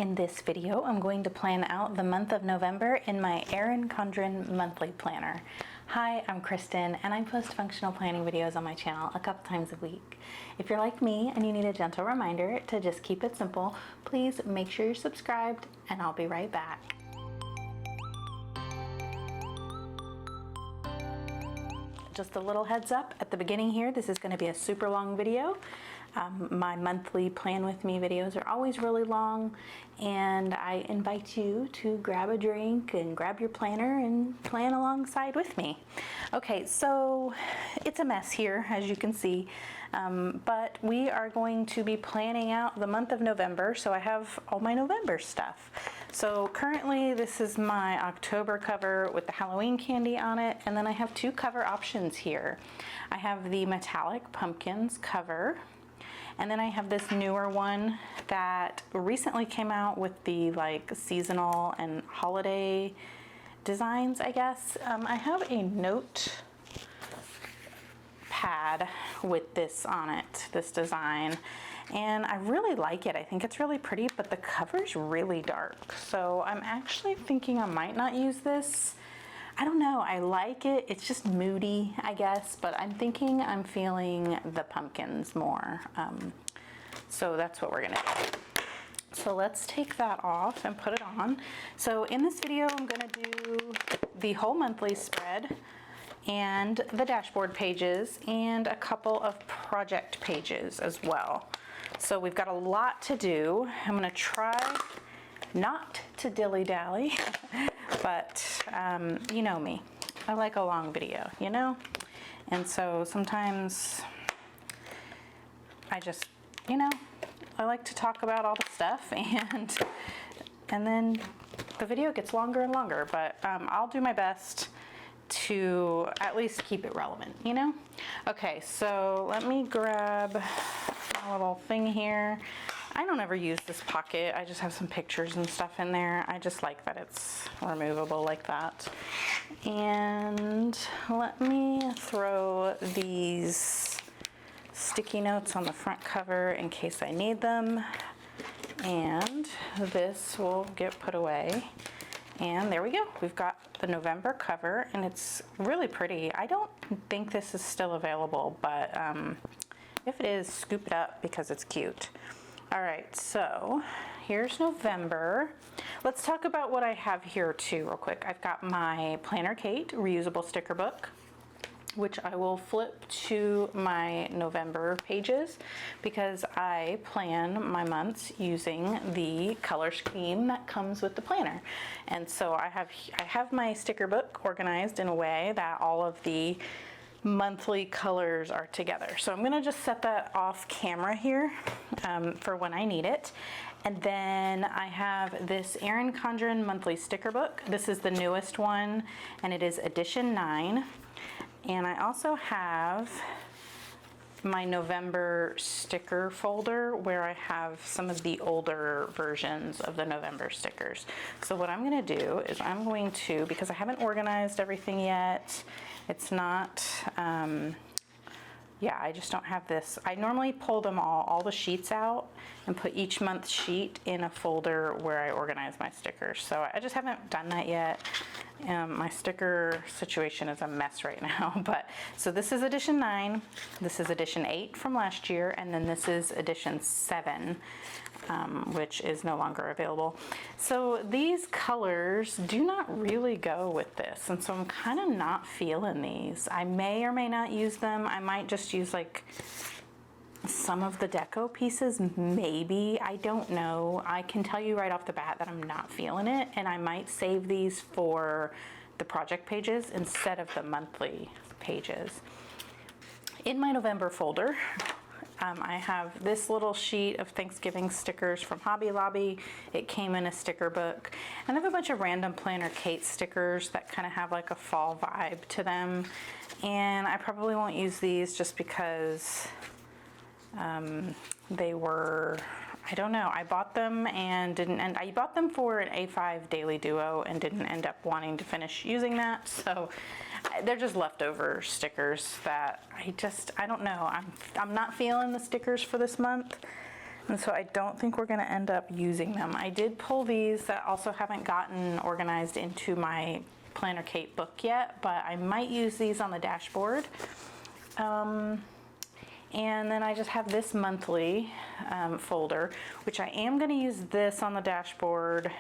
In this video, I'm going to plan out the month of November in my Erin Condren monthly planner. Hi, I'm Kristen, and I post functional planning videos on my channel a couple times a week. If you're like me and you need a gentle reminder to just keep it simple, please make sure you're subscribed, and I'll be right back. Just a little heads up at the beginning here, this is going to be a super long video. My monthly plan with me videos are always really long, and I invite you to grab a drink and grab your planner and plan alongside with me. Okay, so it's a mess here, as you can see, but we are going to be planning out the month of November, so I have all my November stuff. So currently this is my October cover with the Halloween candy on it, and then I have two cover options here. I have the metallic pumpkins cover, and then I have this newer one that recently came out with the like seasonal and holiday designs, I guess. I have a note pad with this on it, this design, and I really like it. I think it's really pretty, but the cover's really dark. So I'm actually thinking I might not use this. I don't know, I like it. It's just moody, I guess, but I'm thinking I'm feeling the pumpkins more. So that's what we're gonna do. So let's take that off and put it on. So in this video, I'm gonna do the whole monthly spread and the dashboard pages and a couple of project pages as well. So we've got a lot to do. I'm gonna try not to dilly-dally, but you know me, I like a long video, you know? And so sometimes I just, you know, I like to talk about all the stuff, and then the video gets longer and longer, but I'll do my best to at least keep it relevant, you know? Okay, so let me grab a little thing here. I don't ever use this pocket. I just have some pictures and stuff in there. I just like that it's removable like that. And let me throw these sticky notes on the front cover in case I need them. And this will get put away. And there we go. We've got the November cover, and it's really pretty. I don't think this is still available, but if it is, scoop it up because it's cute. All right, so here's November. Let's talk about what I have here too real quick. I've got my Planner Kate reusable sticker book, which I will flip to my November pages because I plan my months using the color scheme that comes with the planner. And so I have my sticker book organized in a way that all of the monthly colors are together. So I'm gonna just set that off camera here for when I need it. And then I have this Erin Condren monthly sticker book. This is the newest one, and it is edition 9. And I also have my November sticker folder where I have some of the older versions of the November stickers. So what I'm gonna do is I'm going to, because I haven't organized everything yet, it's not, yeah, I just don't have this. I normally pull them all the sheets out and put each month's sheet in a folder where I organize my stickers. So I just haven't done that yet. My sticker situation is a mess right now, but so this is edition 9, this is edition 8 from last year, and then this is edition 7, which is no longer available. So these colors do not really go with this, and so I'm kind of not feeling these. I may or may not use them. I might just use like some of the deco pieces, maybe, I don't know. I can tell you right off the bat that I'm not feeling it, and I might save these for the project pages instead of the monthly pages. In my November folder, I have this little sheet of Thanksgiving stickers from Hobby Lobby. It came in a sticker book, and I have a bunch of random Planner Kate stickers that kind of have like a fall vibe to them, and I probably won't use these just because they were, I don't know, I bought them and didn't, and I bought them for an A5 Daily Duo and didn't end up wanting to finish using that. So they're just leftover stickers that I don't know. I'm not feeling the stickers for this month. And so I don't think we're gonna end up using them. I did pull these that also haven't gotten organized into my Planner Kate book yet, but I might use these on the dashboard. And then I just have this monthly folder, which I am gonna use this on the dashboard.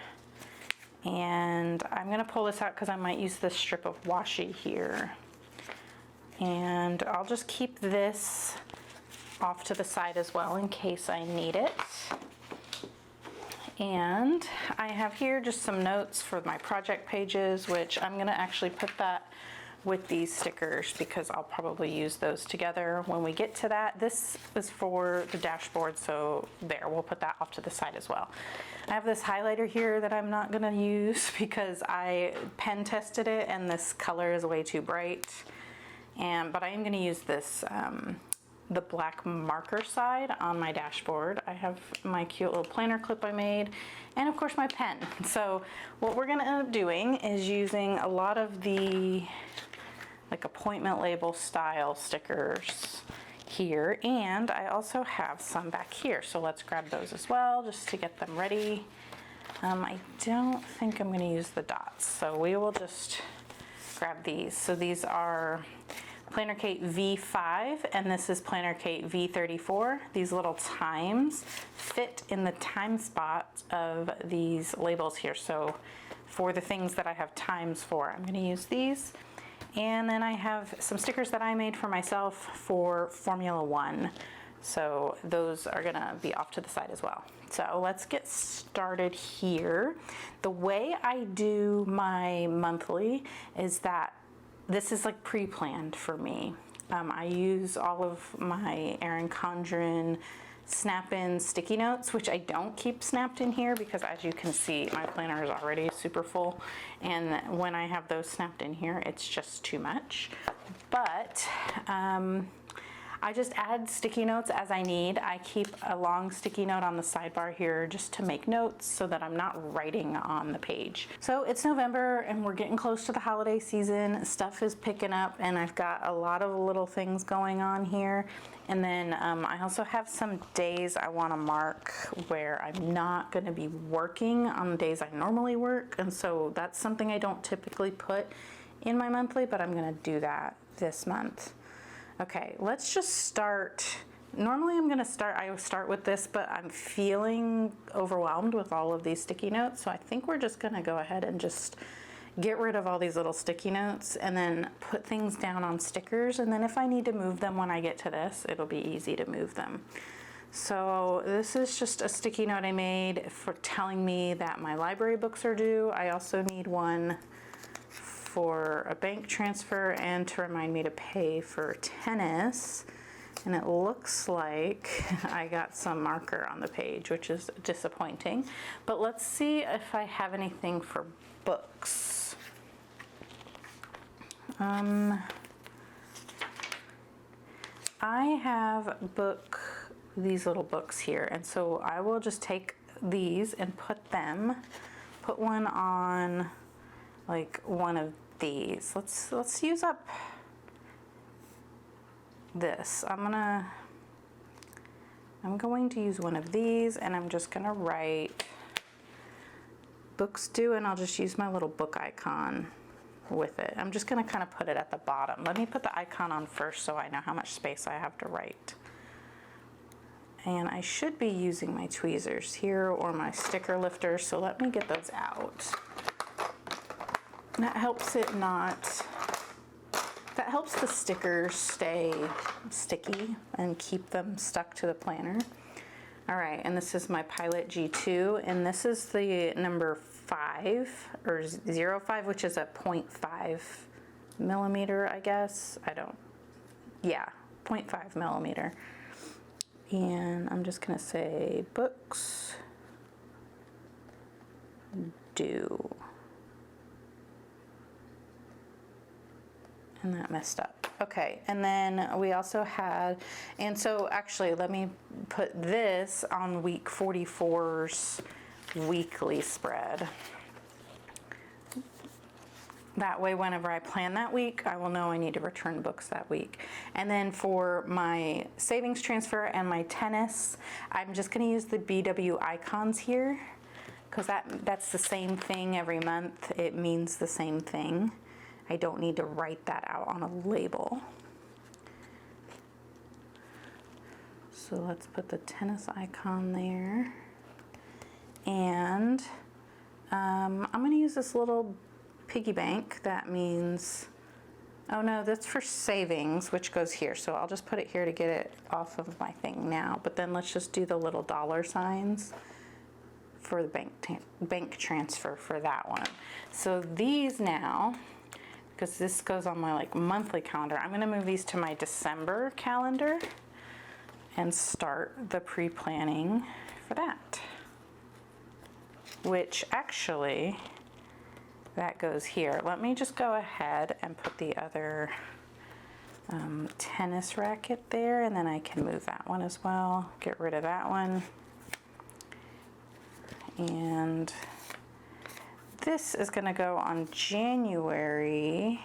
And I'm gonna pull this out because I might use this strip of washi here. And I'll just keep this off to the side as well in case I need it. And I have here just some notes for my project pages, which I'm gonna actually put that with these stickers because I'll probably use those together when we get to that. This is for the dashboard, so there, we'll put that off to the side as well. I have this highlighter here that I'm not gonna use because I pen tested it and this color is way too bright. But I am gonna use this, the black marker side on my dashboard. I have my cute little planner clip I made, and of course my pen. So what we're gonna end up doing is using a lot of the like appointment label style stickers here, and I also have some back here. So let's grab those as well just to get them ready. I don't think I'm gonna use the dots, so we will just grab these. So these are Planner Kate V5 and this is Planner Kate V34. These little times fit in the time spot of these labels here. So for the things that I have times for, I'm gonna use these. And then I have some stickers that I made for myself for Formula One. So those are gonna be off to the side as well. So let's get started here. The way I do my monthly is that this is like pre-planned for me. I use all of my Erin Condren snap-in sticky notes, which I don't keep snapped in here because as you can see, my planner is already super full. And when I have those snapped in here, it's just too much. But I just add sticky notes as I need. I keep a long sticky note on the sidebar here just to make notes so that I'm not writing on the page. So it's November and we're getting close to the holiday season. Stuff is picking up and I've got a lot of little things going on here. And then I also have some days I want to mark where I'm not going to be working on the days I normally work. And so that's something I don't typically put in my monthly, but I'm going to do that this month. Okay, let's just start. Normally I start with this, but I'm feeling overwhelmed with all of these sticky notes. So I think we're just gonna go ahead and just get rid of all these little sticky notes and then put things down on stickers. And then if I need to move them when I get to this, it'll be easy to move them. So this is just a sticky note I made for telling me that my library books are due. I also need one for a bank transfer and to remind me to pay for tennis. And it looks like I got some marker on the page, which is disappointing. But let's see if I have anything for books. I have these little books here, and so I will just take these and put one on like one of these. Let's use up this. I'm going to use one of these and I'm just gonna write books due, and I'll just use my little book icon with it. I'm just gonna kind of put it at the bottom. Let me put the icon on first so I know how much space I have to write. And I should be using my tweezers here or my sticker lifter, so let me get those out. That helps the stickers stay sticky and keep them stuck to the planner. All right, and this is my Pilot G2, and this is the number 5 or 05, which is a 0.5 millimeter, I guess. 0.5 millimeter. And I'm just gonna say books due. And that messed up. Okay, and then we also had, and so actually let me put this on week 44's weekly spread. That way, whenever I plan that week, I will know I need to return books that week. And then for my savings transfer and my tennis, I'm just going to use the BW icons here because that's the same thing every month. It means the same thing. I don't need to write that out on a label. So let's put the tennis icon there. And I'm going to use this little piggy bank. That means, oh no, that's for savings, which goes here. So I'll just put it here to get it off of my thing now. But then let's just do the little dollar signs for the bank transfer for that one. So these now, because this goes on my like monthly calendar, I'm going to move these to my December calendar and start the pre-planning for that. Which actually, that goes here. Let me just go ahead and put the other tennis racket there, and then I can move that one as well. Get rid of that one. And this is going to go on January.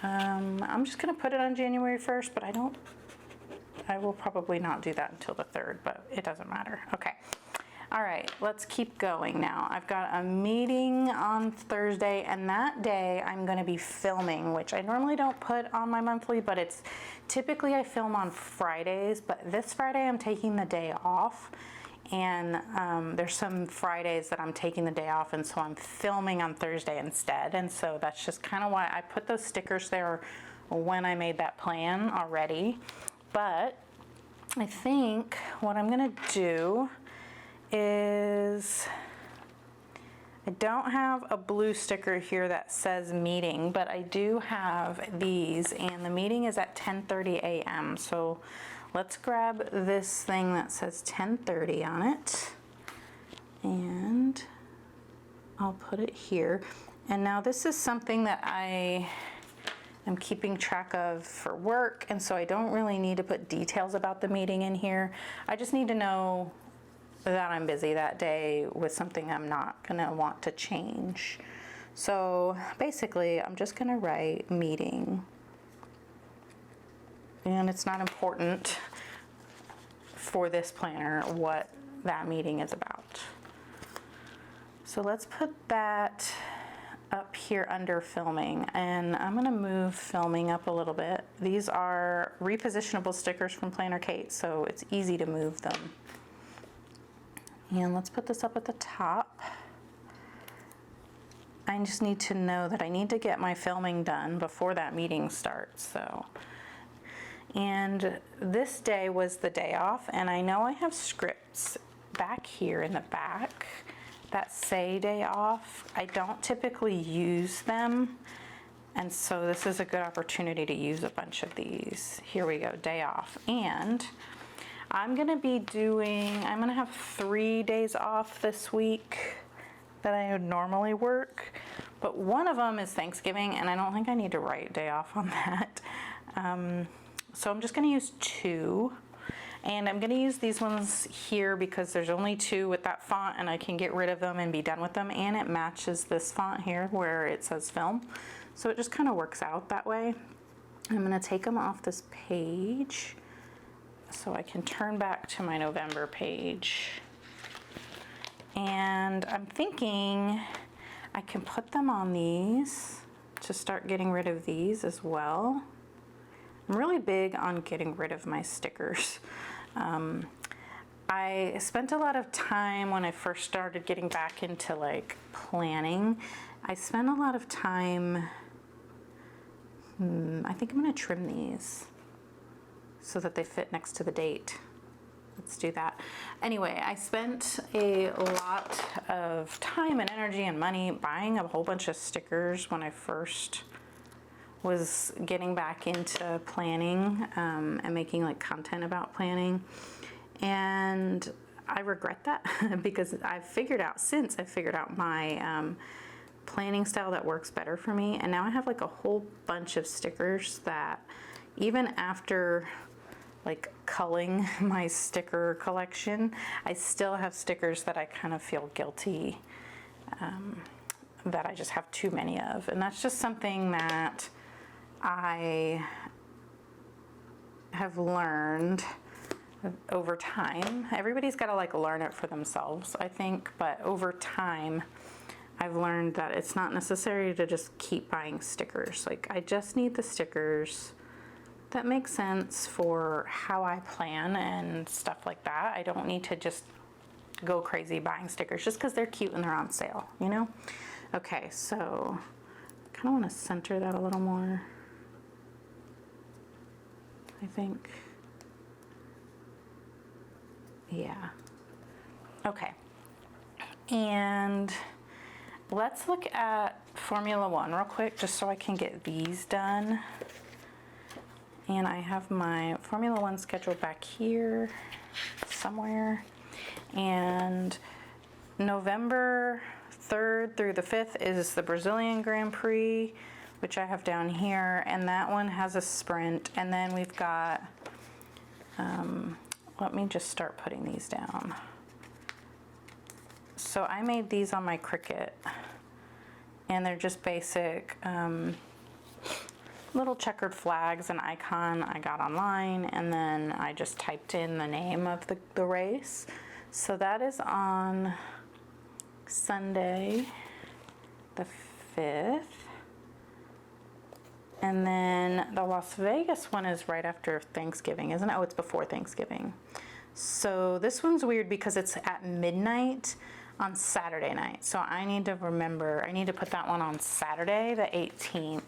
I'm just going to put it on January 1st, but I will probably not do that until the 3rd, but it doesn't matter. Okay. All right, let's keep going now. I've got a meeting on Thursday, and that day I'm going to be filming, which I normally don't put on my monthly, but it's typically I film on Fridays, but this Friday I'm taking the day off, and there's some Fridays that I'm taking the day off, and so I'm filming on Thursday instead, and so that's just kind of why I put those stickers there when I made that plan already. But I think what I'm going to do is, I don't have a blue sticker here that says meeting, but I do have these, and the meeting is at 10:30 a.m. So let's grab this thing that says 10:30 on it, and I'll put it here. And now this is something that I am keeping track of for work, and so I don't really need to put details about the meeting in here. I just need to know that I'm busy that day with something I'm not gonna want to change. So basically, I'm just gonna write meeting. And it's not important for this planner what that meeting is about. So let's put that up here under filming, and I'm gonna move filming up a little bit. These are repositionable stickers from Planner Kate, so it's easy to move them. And let's put this up at the top. I just need to know that I need to get my filming done before that meeting starts. And this day was the day off, and I know I have scripts back here in the back that say day off. I don't typically use them, and so this is a good opportunity to use a bunch of these. Here we go, day off. And I'm gonna have 3 days off this week that I would normally work, but one of them is Thanksgiving, and I don't think I need to write day off on that. So I'm just gonna use 2, and I'm gonna use these ones here because there's only 2 with that font, and I can get rid of them and be done with them, and it matches this font here where it says film. So it just kind of works out that way. I'm gonna take them off this page so I can turn back to my November page. And I'm thinking I can put them on these to start getting rid of these as well. I'm really big on getting rid of my stickers. I spent a lot of time when I first started getting back into like planning. I spent a lot of time, I think I'm gonna trim these so that they fit next to the date. Let's do that. Anyway, I spent a lot of time and energy and money buying a whole bunch of stickers when I first was getting back into planning and making like content about planning. And I regret that because I've figured out my planning style that works better for me. And now I have like a whole bunch of stickers that even after like culling my sticker collection, I still have stickers that I kind of feel guilty that I just have too many of. And that's just something that I have learned over time. Everybody's got to like learn it for themselves, I think, but over time I've learned that it's not necessary to just keep buying stickers. Like, I just need the stickers that make sense for how I plan and stuff like that. I don't need to just go crazy buying stickers just because they're cute and they're on sale, you know? Okay, so I kind of want to center that a little more, I think. Yeah. Okay. And let's look at Formula One real quick, just so I can get these done. And I have my Formula One schedule back here somewhere. And November 3rd through the 5th is the Brazilian Grand Prix, which I have down here. And that one has a sprint. And then we've got, let me just start putting these down. So I made these on my Cricut. And they're just basic little checkered flags, an icon I got online, and then I just typed in the name of the race. So that is on Sunday the 5th. And then the Las Vegas one is right after Thanksgiving, isn't it? Oh, it's before Thanksgiving. So this one's weird because it's at midnight on Saturday night. So I need to remember, I need to put that one on Saturday the 18th.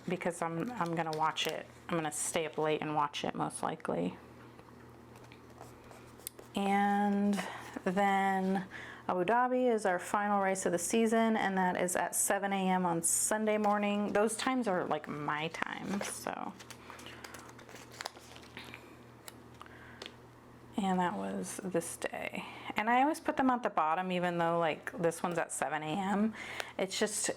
Because I'm gonna watch it. I'm gonna stay up late and watch it most likely. And then Abu Dhabi is our final race of the season, and that is at 7 a.m. on Sunday morning. Those times are like my time, so. And that was this day. And I always put them at the bottom, even though like this one's at 7 a.m. It's just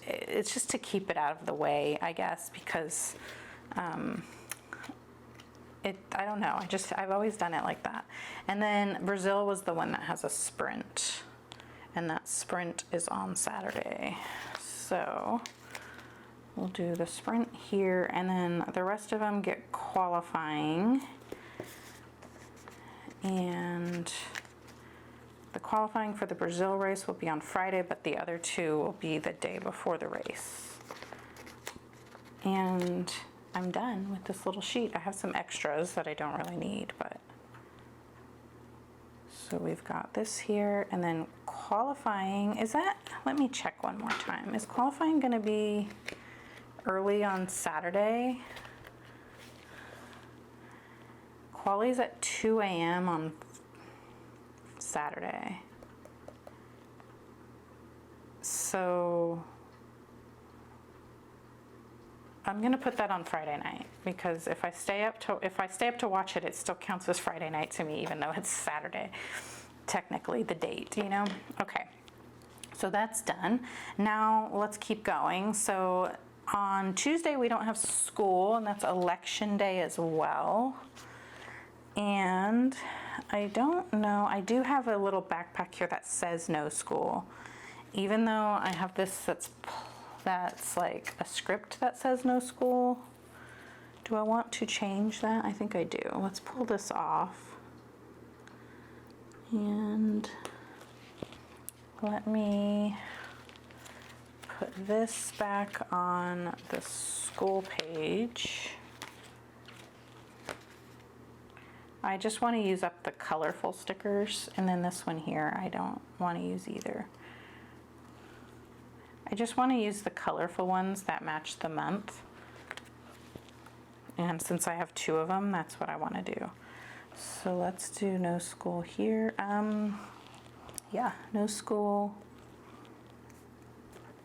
to keep it out of the way, I guess, because I don't know. I've always done it like that. And then Brazil was the one that has a sprint, and that sprint is on Saturday. So we'll do the sprint here, and then the rest of them get qualifying. And the qualifying for the Brazil race will be on Friday, but the other two will be the day before the race. And I'm done with this little sheet. I have some extras that I don't really need, but. So we've got this here, and then qualifying, let me check one more time. Is qualifying gonna be early on Saturday? Quali's at 2 a.m. on Saturday. So I'm gonna put that on Friday night, because if I stay up to watch it, it still counts as Friday night to me, even though it's Saturday, technically the date, you know? Okay, so that's done. Now let's keep going. So on Tuesday we don't have school, and that's election day as well. And I don't know, I do have a little backpack here that says no school. Even though I have this that's like a script that says no school. Do I want to change that? I think I do. Let's pull this off. And let me put this back on the school page. I just want to use up the colorful stickers, and then this one here I don't want to use either. I just want to use the colorful ones that match the month. And since I have two of them, that's what I want to do. So let's do no school here. Yeah, no school.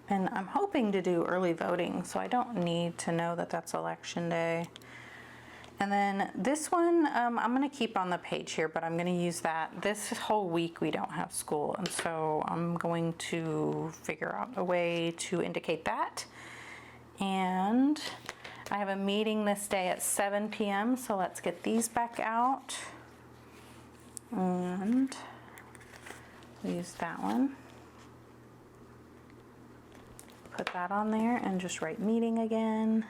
And I'm hoping to do early voting, so I don't need to know that that's election day. And then this one, I'm gonna keep on the page here, but I'm gonna use that. This whole week we don't have school, and so I'm going to figure out a way to indicate that. And I have a meeting this day at 7 p.m., so let's get these back out. And we'll use that one. put that on there and just write meeting again.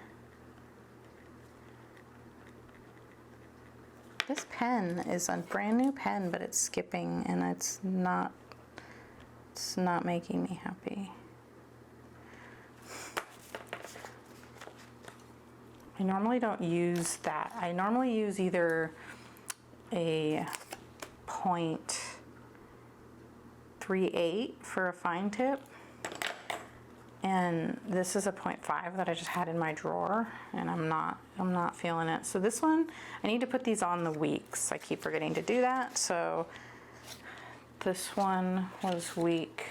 This pen is a brand new pen, but it's skipping and it's not making me happy. I normally don't use that. I normally use either a 0.38 for a fine tip, and this is a 0.5 that I just had in my drawer, and I'm not feeling it. So this one, I need to put these on the weeks. I keep forgetting to do that. So this one was week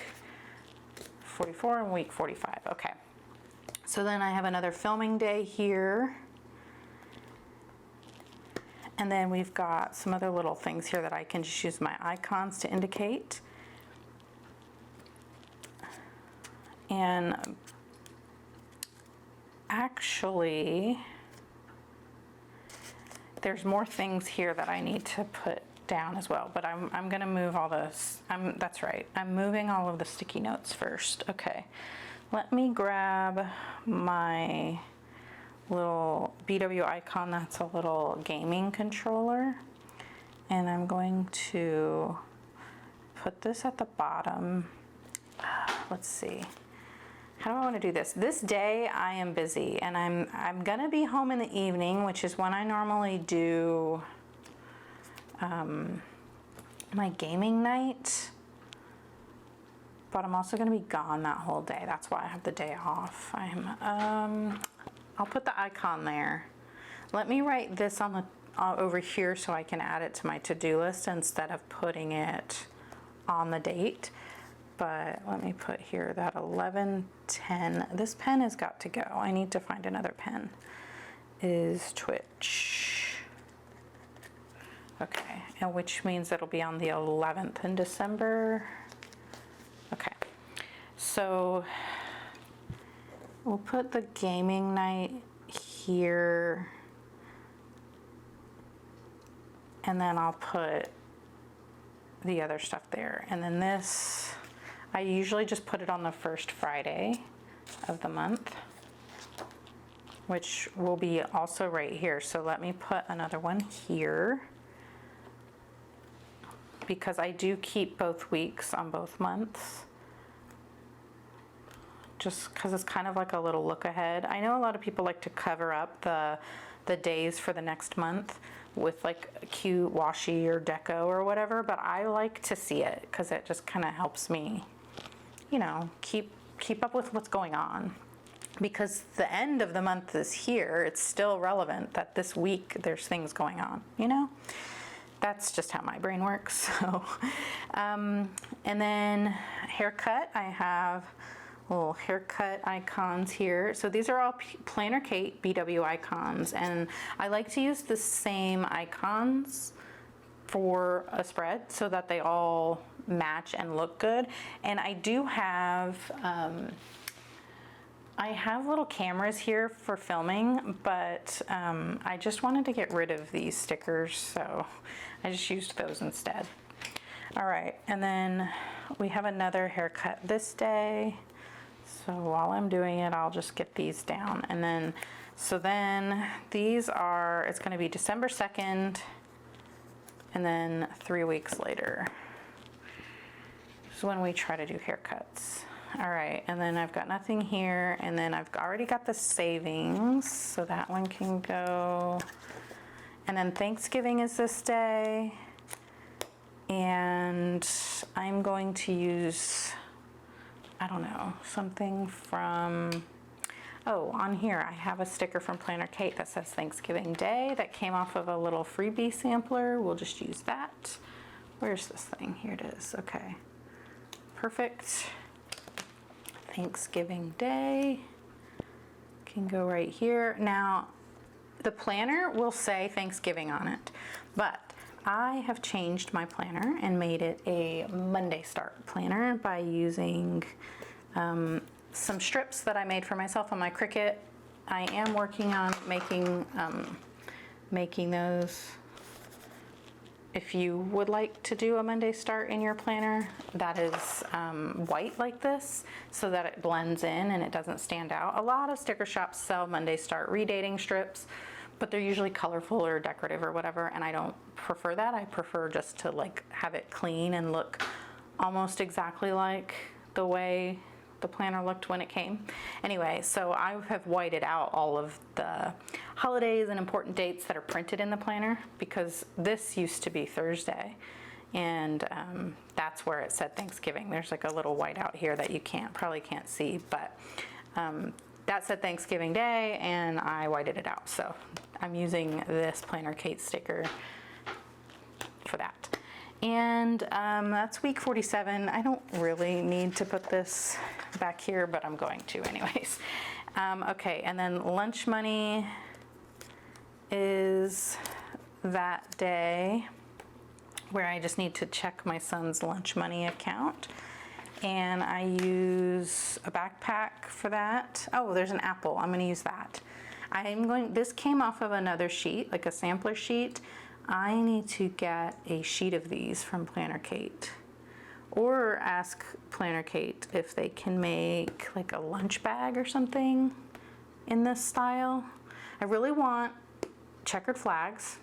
44 and week 45. Okay. So then I have another filming day here. And then we've got some other little things here that I can just use my icons to indicate. And actually, there's more things here that I need to put down as well, but I'm gonna move all this. That's right, I'm moving all of the sticky notes first. Okay, let me grab my little BW icon. That's a little gaming controller, and I'm going to put this at the bottom. Let's see, how do I want to do this? This day I am busy, and I'm gonna be home in the evening, which is when I normally do my gaming night, but I'm also gonna be gone that whole day. That's why I have the day off. I'll put the icon there. Let me write this on the over here so I can add it to my to-do list instead of putting it on the date. But let me put here that 11:10. This pen has got to go. I need to find another pen. Is Twitch. Okay, and which means it'll be on the 11th in December. Okay, so we'll put the gaming night here, and then I'll put the other stuff there. And then this, I usually just put it on the first Friday of the month, which will be also right here. So let me put another one here, because I do keep both weeks on both months, just because it's kind of like a little look ahead. I know a lot of people like to cover up the days for the next month with like cute washi or deco or whatever, but I like to see it because it just kind of helps me, you know, keep up with what's going on. Because the end of the month is here, it's still relevant that this week there's things going on, you know? That's just how my brain works. So, and then haircut, I have little haircut icons here. So these are all Planner Kate BW icons, and I like to use the same icons for a spread so that they all match and look good. And I do have little cameras here for filming, but I just wanted to get rid of these stickers, so I just used those instead. All right, and then we have another haircut this day. So while I'm doing it, I'll just get these down. And then, so then these are, it's gonna be December 2nd, and then 3 weeks later. This is when we try to do haircuts. All right, and then I've got nothing here, and then I've already got the savings, so that one can go. And then Thanksgiving is this day, and I'm going to use, I don't know, something from, oh, on here I have a sticker from Planner Kate that says Thanksgiving Day that came off of a little freebie sampler. We'll just use that. Where's this thing? Here it is. Okay, perfect. Thanksgiving Day can go right here. Now, the planner will say Thanksgiving on it, but I have changed my planner and made it a Monday start planner by using some strips that I made for myself on my Cricut. I am working on making those if you would like to do a Monday start in your planner that is white like this, so that it blends in and it doesn't stand out. A lot of sticker shops sell Monday start redating strips, but they're usually colorful or decorative or whatever, and I don't prefer that. I prefer just to like have it clean and look almost exactly like the way the planner looked when it came. Anyway, so I have whited out all of the holidays and important dates that are printed in the planner, because this used to be Thursday, and that's where it said Thanksgiving. There's like a little white out here that you probably can't see, but that said Thanksgiving Day, and I whited it out. So I'm using this Planner Kate sticker for that. And that's week 47. I don't really need to put this back here, but I'm going to anyways. Okay, and then lunch money is that day where I just need to check my son's lunch money account. And I use a backpack for that. Oh, there's an apple. I'm gonna use that. This came off of another sheet, like a sampler sheet. I need to get a sheet of these from Planner Kate, or ask Planner Kate if they can make like a lunch bag or something in this style. I really want checkered flags,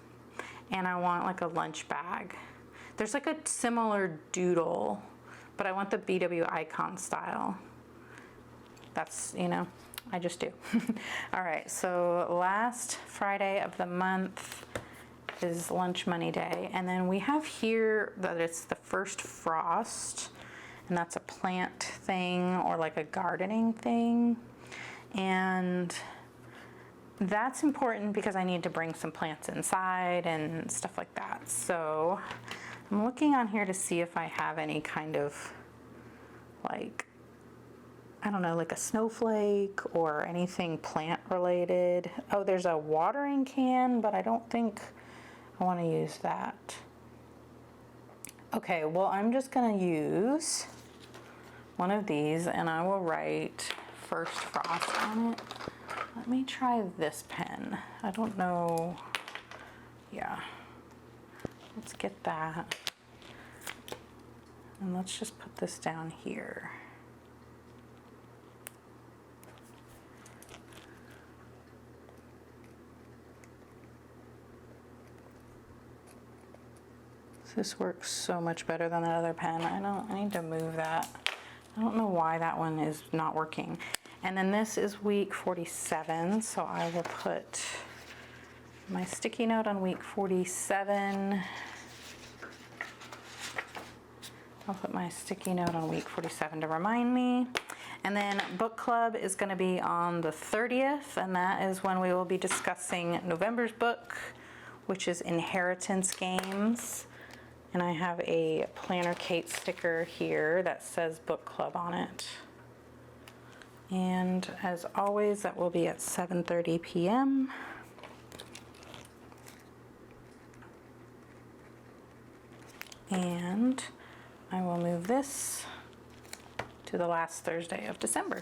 and I want like a lunch bag. There's like a similar doodle, but I want the BW icon style. That's, you know, I just do. All right, so last Friday of the month is lunch money day, and then we have here that it's the first frost, and that's a plant thing or like a gardening thing, and that's important because I need to bring some plants inside and stuff like that. So I'm looking on here to see if I have any kind of like, I don't know, like a snowflake or anything plant related. Oh, there's a watering can, but I don't think I want to use that. Okay, well, I'm just going to use one of these, and I will write first frost on it. Let me try this pen. I don't know. Yeah. Let's get that. And let's just put this down here. This works so much better than that other pen. I need to move that. I don't know why that one is not working. And then this is week 47, so I will put my sticky note on week 47. I'll put my sticky note on week 47 to remind me. And then book club is going to be on the 30th, and that is when we will be discussing November's book, which is Inheritance Games. And I have a Planner Kate sticker here that says book club on it. And as always, that will be at 7:30 p.m. And I will move this to the last Thursday of December.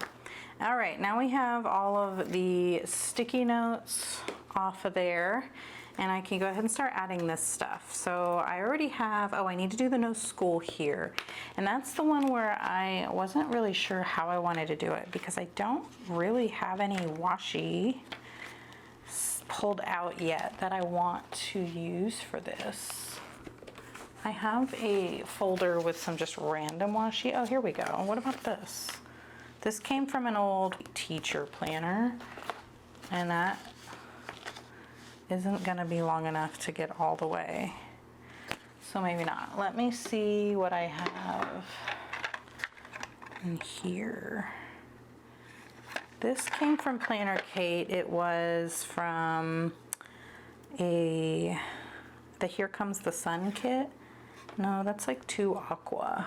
All right, now we have all of the sticky notes off of there, and I can go ahead and start adding this stuff. So I already have, oh, I need to do the no school here. And that's the one where I wasn't really sure how I wanted to do it, because I don't really have any washi pulled out yet that I want to use for this. I have a folder with some just random washi. Oh, here we go. What about this? This came from an old teacher planner, and that isn't gonna be long enough to get all the way. So maybe not. Let me see what I have in here. This came from Planner Kate. It was from the Here Comes the Sun kit. No, that's like too aqua.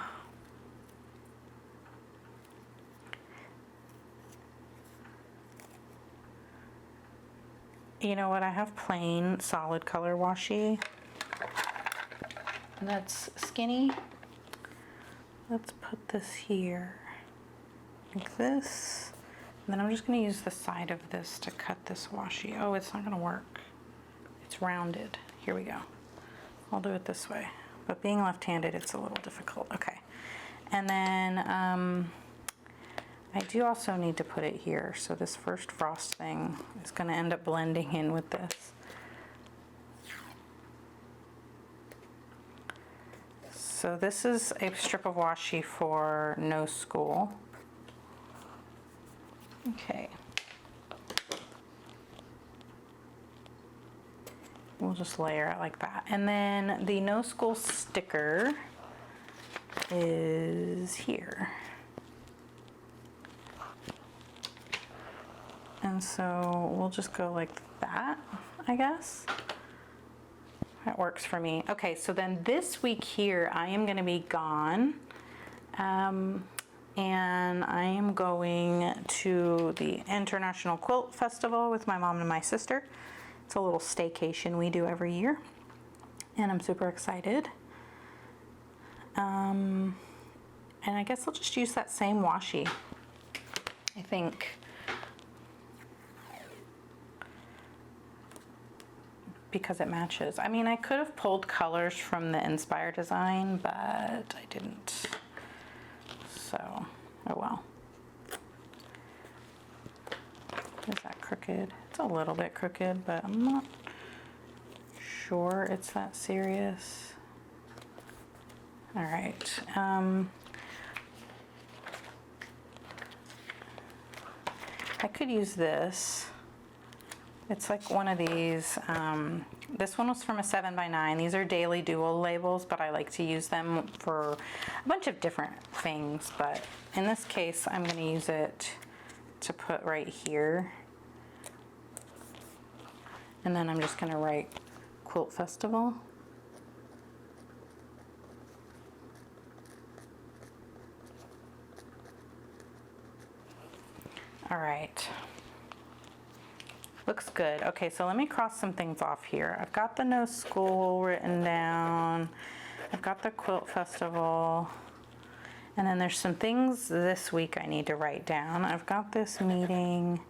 You know what, I have plain solid color washi. And that's skinny. Let's put this here, like this. And then I'm just gonna use the side of this to cut this washi. Oh, it's not gonna work. It's rounded. Here we go. I'll do it this way. But being left-handed, it's a little difficult. Okay. And then I do also need to put it here. So this first frost thing is going to end up blending in with this. So this is a strip of washi for no school. Okay. We'll just layer it like that. And then the no school sticker is here. And so we'll just go like that, I guess. That works for me. Okay, so then this week here, I am gonna be gone. And I am going to the International Quilt Festival with my mom and my sister. It's a little staycation we do every year. And I'm super excited. And I guess I'll just use that same washi, I think. Because it matches. I mean, I could have pulled colors from the Inspire design, but I didn't. So, oh well. Is that crooked? It's a little bit crooked, but I'm not sure it's that serious. All right. I could use this. It's like one of these, this one was from a 7x9. These are daily dual labels, but I like to use them for a bunch of different things. But in this case, I'm gonna use it to put right here. And then I'm just gonna write Quilt Festival. All right. Looks good. Okay, so let me cross some things off here. I've got the no school written down. I've got the quilt festival. And then there's some things this week I need to write down. I've got this meeting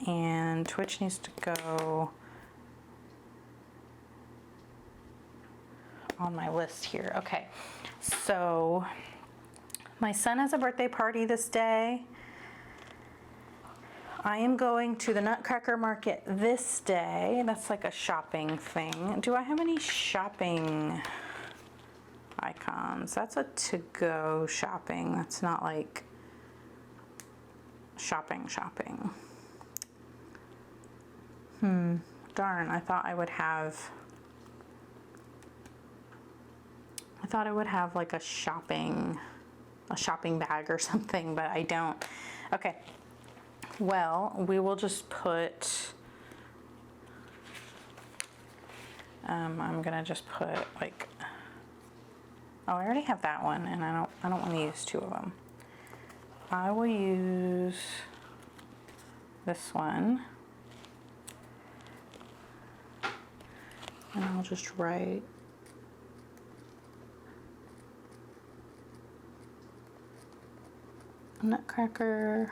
and Twitch needs to go on my list here. Okay, so my son has a birthday party this day. I am going to the Nutcracker Market this day. That's like a shopping thing. Do I have any shopping icons? That's a to-go shopping. That's not like shopping. Darn, I thought I would have like a shopping bag or something, but I don't. Okay. Well, we will just put, I'm gonna just put like, oh, I already have that one and I don't want to use two of them. I will use this one and I'll just write Nutcracker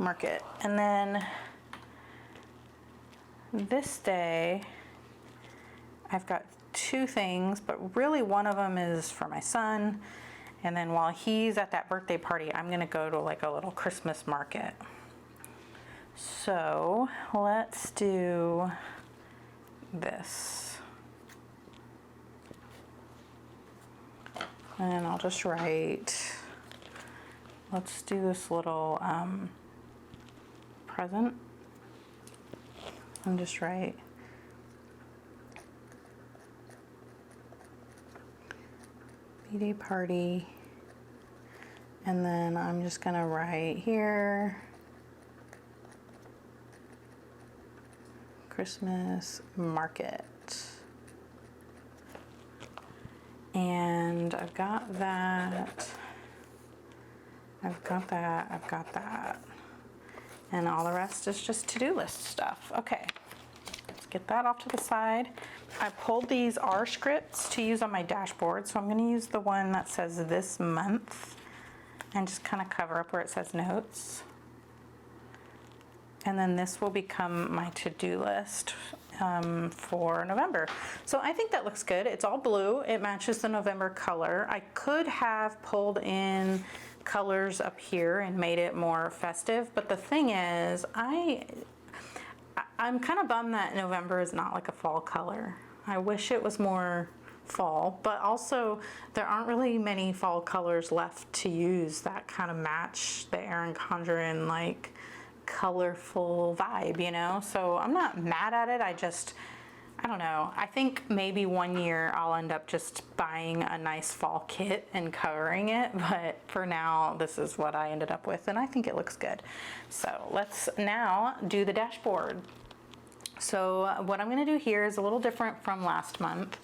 Market. And then this day I've got two things, but really one of them is for my son, and then while he's at that birthday party I'm gonna go to like a little Christmas market. So let's do this, and I'll just write, let's do this little present and just write B-Day party, and then I'm just gonna write here Christmas market, and I've got that, I've got that. And all the rest is just to-do list stuff. Okay, let's get that off to the side. I pulled these R scripts to use on my dashboard, so I'm gonna use the one that says this month and just kind of cover up where it says notes. And then this will become my to-do list. for November. So I think that looks good. It's all blue. It matches the November color. I could have pulled in colors up here and made it more festive, but the thing is, I'm kind of bummed that November is not like a fall color. I wish it was more fall, but also there aren't really many fall colors left to use that kind of match the Erin Condren like colorful vibe, you know? So I'm not mad at it. I don't know. I think maybe one year I'll end up just buying a nice fall kit and covering it, but for now this is what I ended up with and I think it looks good. So let's now do the dashboard. So what I'm going to do here is a little different from last month.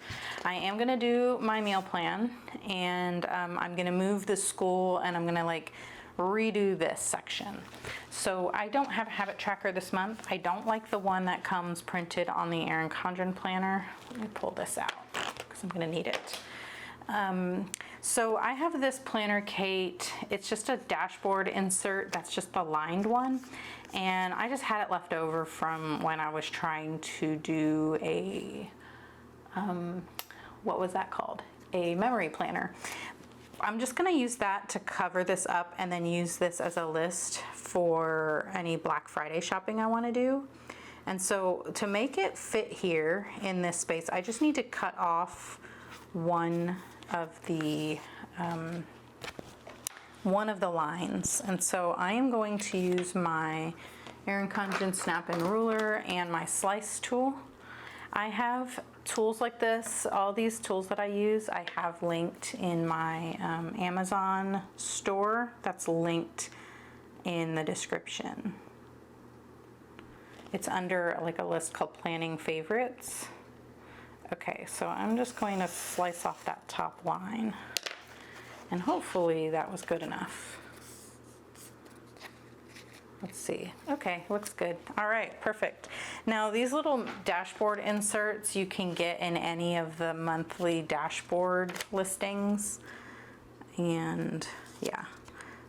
I am going to do my meal plan, and I'm going to move the school, and I'm going to like redo this section. So I don't have a habit tracker this month. I don't like the one that comes printed on the Erin Condren planner. Let me pull this out because I'm going to need it. So I have this planner, Kate. It's just a dashboard insert. That's just the lined one. And I just had it left over from when I was trying to do a, what was that called? A memory planner. I'm just gonna use that to cover this up and then use this as a list for any Black Friday shopping I wanna do. And so to make it fit here in this space, I just need to cut off one of the lines. And so I am going to use my Erin Condren snap and ruler and my slice tool. I have tools like this. All these tools that I use, I have linked in my Amazon store. That's linked in the description. It's under like a list called Planning Favorites. Okay, so I'm just going to slice off that top line. And hopefully that was good enough. Let's see. Okay, looks good. All right, perfect. Now these little dashboard inserts you can get in any of the monthly dashboard listings. And yeah,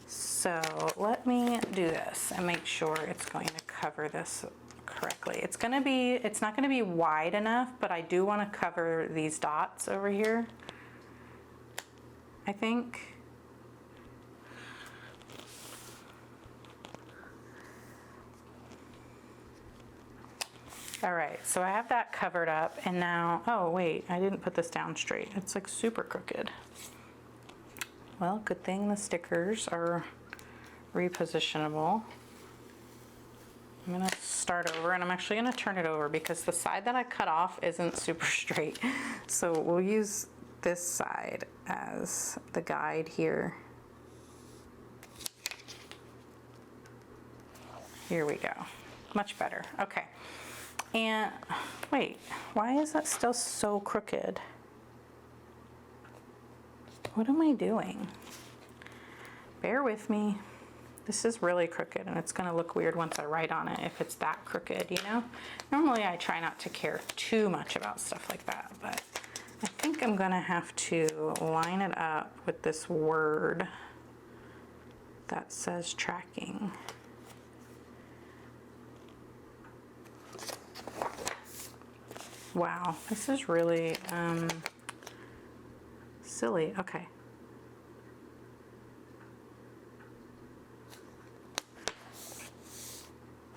so let me do this and make sure it's going to cover this correctly. It's not gonna be wide enough, but I do want to cover these dots over here, I think. All right, so I have that covered up, and now, oh wait, I didn't put this down straight. It's like super crooked. Well, good thing the stickers are repositionable. I'm gonna start over, and I'm actually gonna turn it over because the side that I cut off isn't super straight. So we'll use this side as the guide here. Here we go. Much better. Okay. And wait, why is that still so crooked? What am I doing? Bear with me. This is really crooked, and it's going to look weird once I write on it if it's that crooked, you know? Normally I try not to care too much about stuff like that, but I think I'm going to have to line it up with this word that says tracking. Wow, this is really silly. Okay.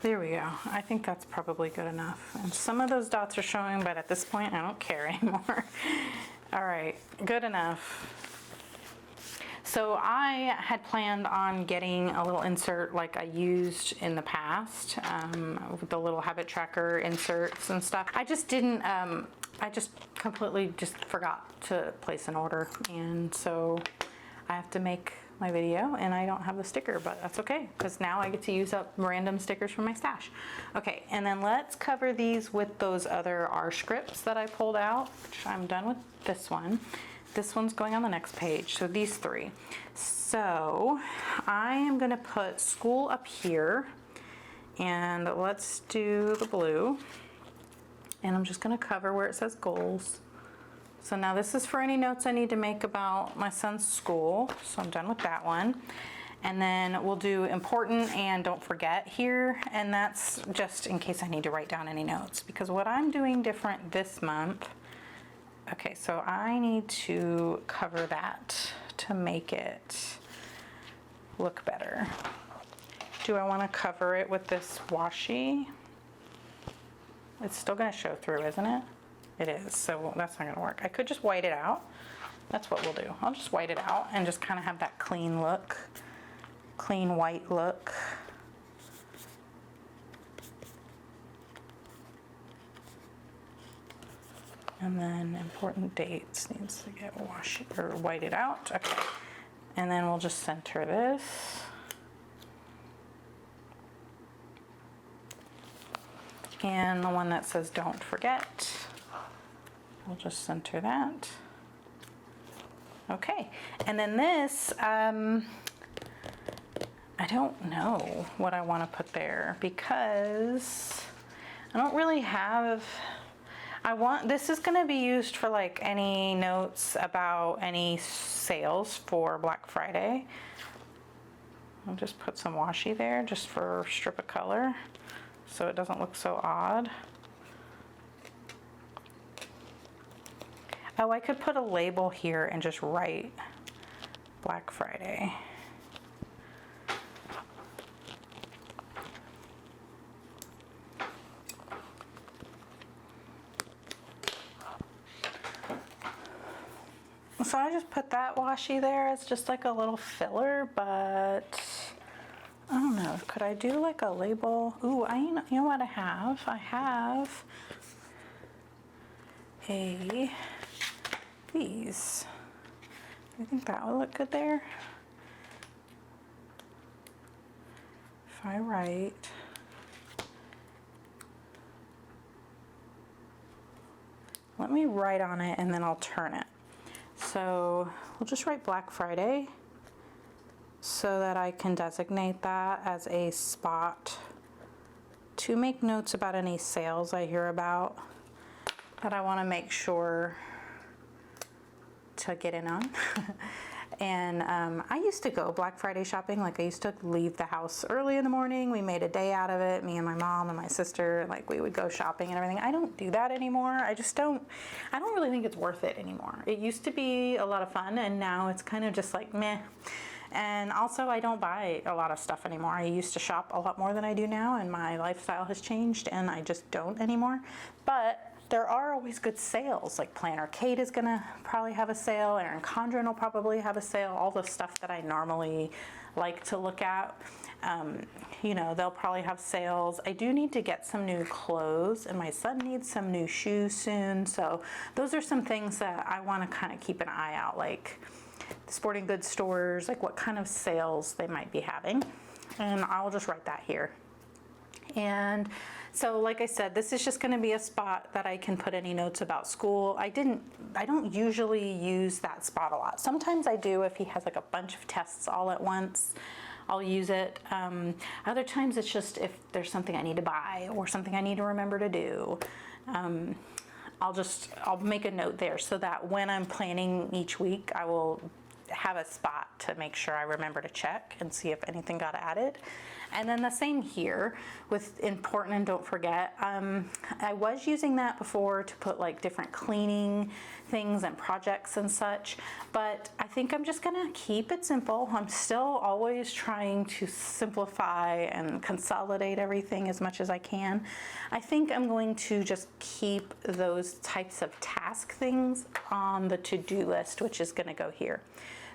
There we go. I think that's probably good enough. And some of those dots are showing, but at this point I don't care anymore. All right, good enough. So I had planned on getting a little insert like I used in the past, with the little habit tracker inserts and stuff. I just didn't, I just completely just forgot to place an order. And so I have to make my video and I don't have the sticker, but that's okay because now I get to use up random stickers from my stash. Okay, and then let's cover these with those other R scripts that I pulled out, which I'm done with this one. This one's going on the next page, so these three. So I am gonna put school up here, and let's do the blue. And I'm just gonna cover where it says goals. So now this is for any notes I need to make about my son's school. So I'm done with that one. And then we'll do important and don't forget here. And that's just in case I need to write down any notes, because what I'm doing different this month, okay, so I need to cover that to make it look better. Do I want to cover it with this washi? It's still going to show through, isn't it? It is, so that's not going to work. I could just white it out. That's what we'll do. I'll just white it out and just kind of have that clean look, clean white look. And then important dates needs to get washed or whited out. Okay. And then we'll just center this. And the one that says don't forget, we'll just center that. Okay. And then this, I don't know what I want to put there because I don't really have, this is going to be used for like any notes about any sales for Black Friday. I'll just put some washi there just for a strip of color so it doesn't look so odd. Oh, I could put a label here and just write Black Friday. So I just put that washi there as just like a little filler, but I don't know. Could I do like a label? Ooh, you know what I have? I have these. Do you think that would look good there? If I write, let me write on it and then I'll turn it. So we'll just write Black Friday so that I can designate that as a spot to make notes about any sales I hear about that I want to make sure to get in on. And I used to go Black Friday shopping. Like I used to leave the house early in the morning. We made a day out of it, me and my mom and my sister. Like we would go shopping and everything. I don't do that anymore. I don't really think it's worth it anymore. It used to be a lot of fun and now it's kind of just like meh. And also I don't buy a lot of stuff anymore. I used to shop a lot more than I do now and my lifestyle has changed and I just don't anymore. But there are always good sales, like Plan Arcade is gonna probably have a sale, Erin Condren will probably have a sale, all the stuff that I normally like to look at. You know, they'll probably have sales. I do need to get some new clothes and my son needs some new shoes soon. So those are some things that I wanna kind of keep an eye out, like the sporting goods stores, like what kind of sales they might be having. And I'll just write that here. And so like I said, this is just going to be a spot that I can put any notes about school. I don't usually use that spot a lot. Sometimes I do if he has like a bunch of tests all at once, I'll use it. Other times it's just if there's something I need to buy or something I need to remember to do. I'll make a note there so that when I'm planning each week, I will have a spot to make sure I remember to check and see if anything got added. And then the same here with important and don't forget. I was using that before to put like different cleaning things and projects and such, but I think I'm just gonna keep it simple. I'm still always trying to simplify and consolidate everything as much as I can. I think I'm going to just keep those types of task things on the to-do list, which is gonna go here.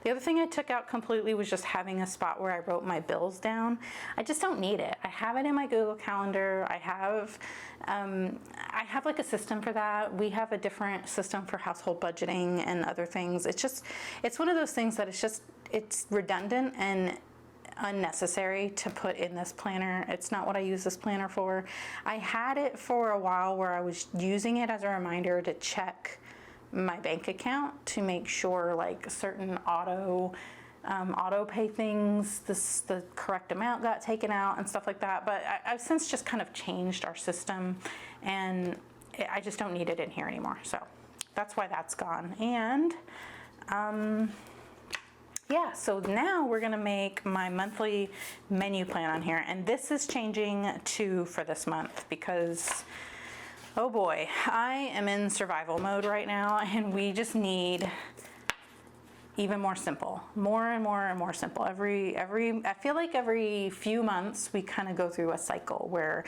The other thing I took out completely was just having a spot where I wrote my bills down. I just don't need it. I have it in my Google Calendar. I have like a system for that. We have a different system for household budgeting and other things. It's one of those things that it's redundant and unnecessary to put in this planner. It's not what I use this planner for. I had it for a while where I was using it as a reminder to check my bank account to make sure like certain auto pay things, the correct amount got taken out and stuff like that. But I've since just kind of changed our system and I just don't need it in here anymore. So that's why that's gone. And yeah, so now we're gonna make my monthly menu plan on here, and this is changing too for this month because, oh boy, I am in survival mode right now, and we just need even more simple, more and more and more simple. I feel like every few months we kind of go through a cycle where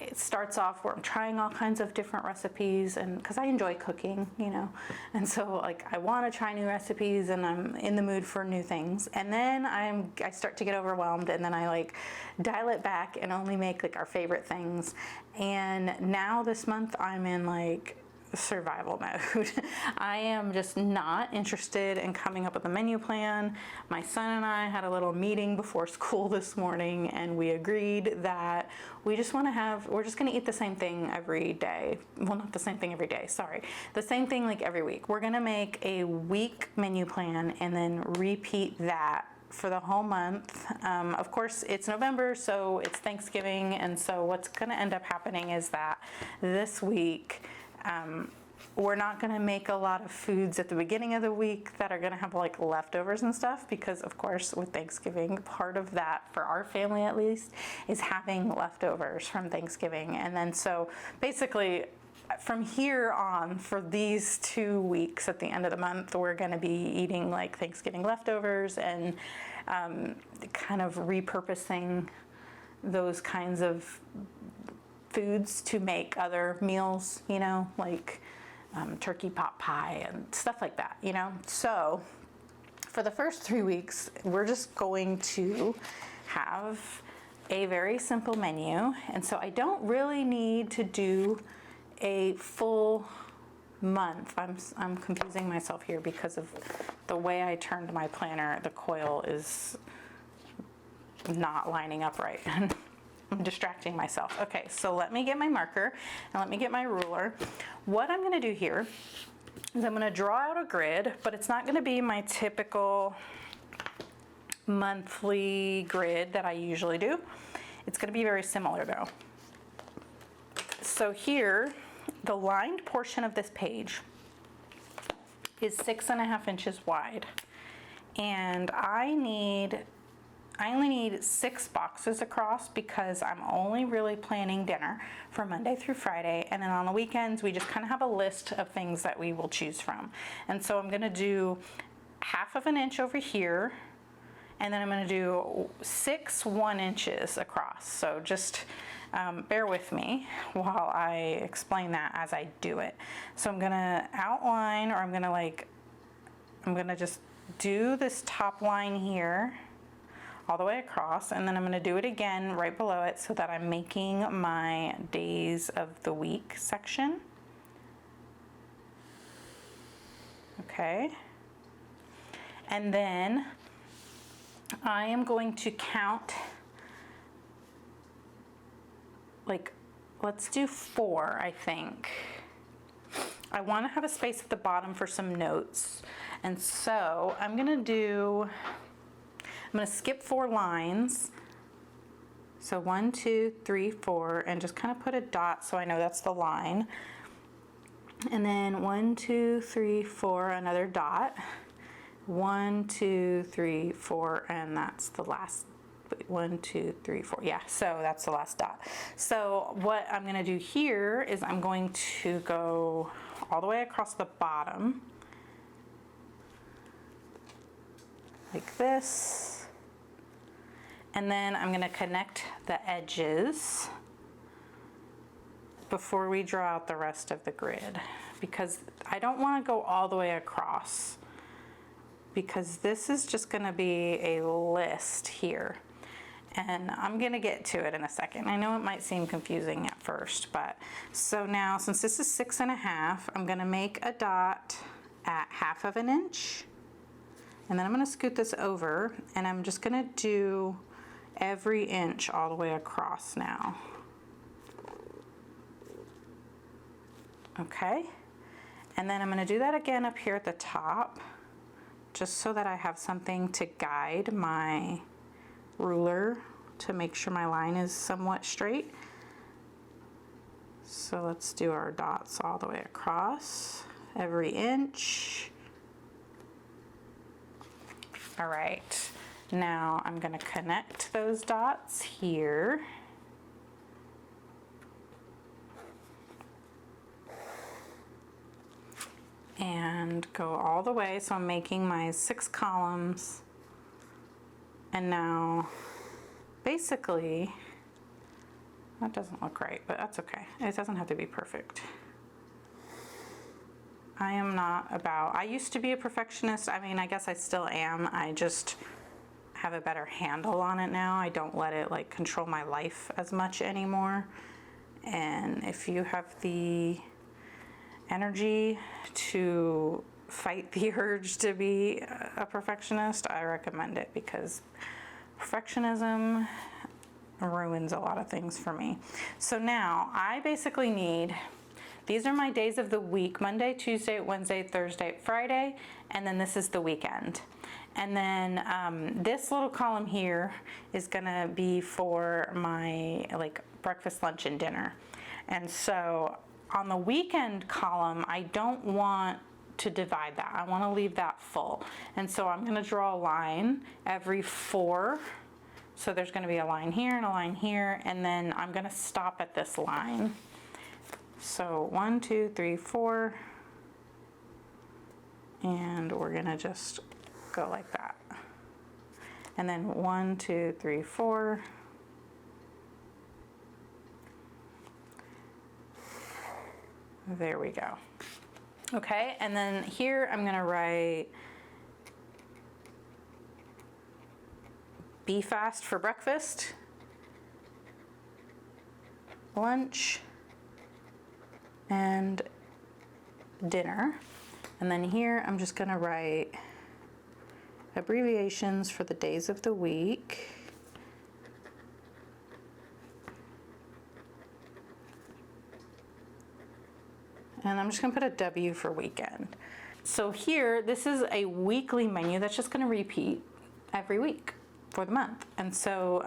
it starts off where I'm trying all kinds of different recipes, and because I enjoy cooking, you know, and so like I want to try new recipes and I'm in the mood for new things, and then I start to get overwhelmed, and then I like dial it back and only make like our favorite things. And now this month I'm in like survival mode. I am just not interested in coming up with a menu plan. My son and I had a little meeting before school this morning, and we agreed that we're just gonna eat the same thing every day. Well, not the same thing every day, sorry. The same thing like every week. We're gonna make a week menu plan and then repeat that for the whole month. Of course, it's November, so it's Thanksgiving, and so what's gonna end up happening is that this week, we're not gonna make a lot of foods at the beginning of the week that are gonna have like leftovers and stuff, because of course with Thanksgiving, part of that, for our family at least, is having leftovers from Thanksgiving. And then so basically from here on, for these 2 weeks at the end of the month, we're gonna be eating like Thanksgiving leftovers and kind of repurposing those kinds of foods to make other meals, you know, like turkey pot pie and stuff like that, you know. So for the first 3 weeks, we're just going to have a very simple menu. And so I don't really need to do a full month. I'm confusing myself here because of the way I turned my planner. The coil is not lining up right. I'm distracting myself. Okay, so let me get my marker and let me get my ruler. What I'm gonna do here is I'm gonna draw out a grid, but it's not gonna be my typical monthly grid that I usually do. It's gonna be very similar though. So here, the lined portion of this page is 6.5 inches wide. And I only need 6 boxes across because I'm only really planning dinner for Monday through Friday, and then on the weekends we just kind of have a list of things that we will choose from. And so I'm gonna do 1/2 inch over here, and then I'm gonna do 6 1-inches across. So just bear with me while I explain that as I do it. So I'm gonna outline, or I'm gonna just do this top line here all the way across, and then I'm gonna do it again right below it so that I'm making my days of the week section. Okay. And then I am going to count, like, let's do 4, I think. I wanna have a space at the bottom for some notes. And so I'm gonna skip 4 lines. So 1, 2, 3, 4, and just kind of put a dot so I know that's the line. And then 1, 2, 3, 4, another dot. 1, 2, 3, 4, and that's the last. 1, 2, 3, 4. Yeah, so that's the last dot. So what I'm gonna do here is I'm going to go all the way across the bottom, like this. And then I'm gonna connect the edges before we draw out the rest of the grid, because I don't wanna go all the way across, because this is just gonna be a list here. And I'm gonna get to it in a second. I know it might seem confusing at first, but so now since this is 6.5, I'm gonna make a dot at 1/2 inch. And then I'm gonna scoot this over, and I'm just gonna do every inch all the way across now. Okay, and then I'm gonna do that again up here at the top, just so that I have something to guide my ruler to make sure my line is somewhat straight. So let's do our dots all the way across, every inch. All right, now I'm gonna connect those dots here. And go all the way, so I'm making my 6 columns. And now, basically, that doesn't look right, but that's okay. It doesn't have to be perfect. I used to be a perfectionist. I mean, I guess I still am. I just have a better handle on it now. I don't let it like control my life as much anymore. And if you have the energy to fight the urge to be a perfectionist, I recommend it, because perfectionism ruins a lot of things for me. So now I basically need, these are my days of the week: Monday, Tuesday, Wednesday, Thursday, Friday, and then this is the weekend. And then this little column here is gonna be for my like breakfast, lunch, and dinner. And so on the weekend column, I don't want to divide that. I want to leave that full. And so I'm going to draw a line every 4. So there's going to be a line here and a line here, and then I'm going to stop at this line. So 1, 2, 3, 4. And we're going to just go like that. And then 1, 2, 3, 4. There we go. Okay, and then here I'm gonna write be fast for breakfast, lunch, and dinner. And then here I'm just gonna write abbreviations for the days of the week. And I'm just gonna put a W for weekend. So here, this is a weekly menu that's just gonna repeat every week for the month. And so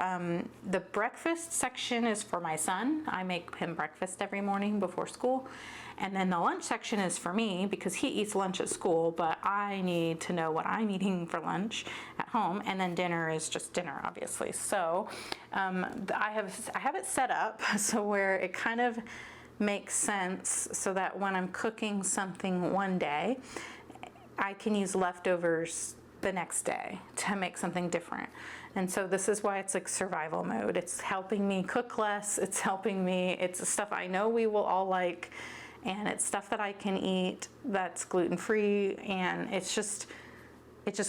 the breakfast section is for my son. I make him breakfast every morning before school. And then the lunch section is for me, because he eats lunch at school, but I need to know what I'm eating for lunch at home. And then dinner is just dinner, obviously. So I have it set up so where it kind of makes sense, so that when I'm cooking something one day, I can use leftovers the next day to make something different. And so this is why it's like survival mode. It's helping me cook less. It's helping me, it's stuff I know we will all like, and it's stuff that I can eat that's gluten-free, and it just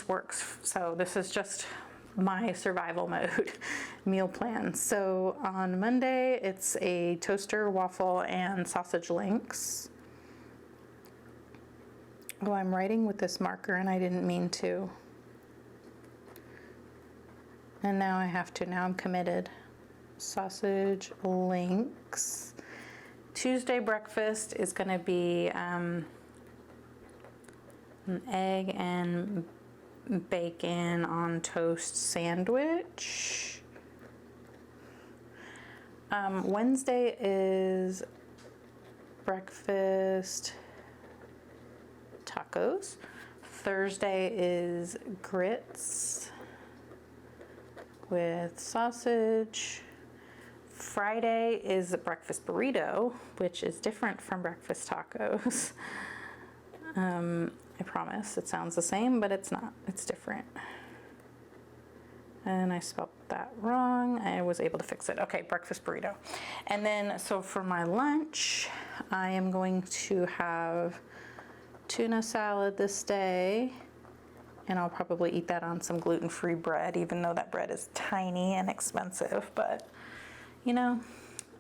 works. So this is just my survival mode meal plan. So on Monday, it's a toaster, waffle, and sausage links. Oh, I'm writing with this marker and I didn't mean to. And now I have to, now I'm committed. Sausage links. Tuesday breakfast is gonna be an egg and bacon on toast sandwich. Wednesday is breakfast tacos. Thursday is grits with sausage. Friday is a breakfast burrito, which is different from breakfast tacos. I promise it sounds the same, but it's not. It's different. And I spelled that wrong. I was able to fix it. Okay, breakfast burrito. And then, so for my lunch, I am going to have tuna salad this day. And I'll probably eat that on some gluten-free bread, even though that bread is tiny and expensive, but you know.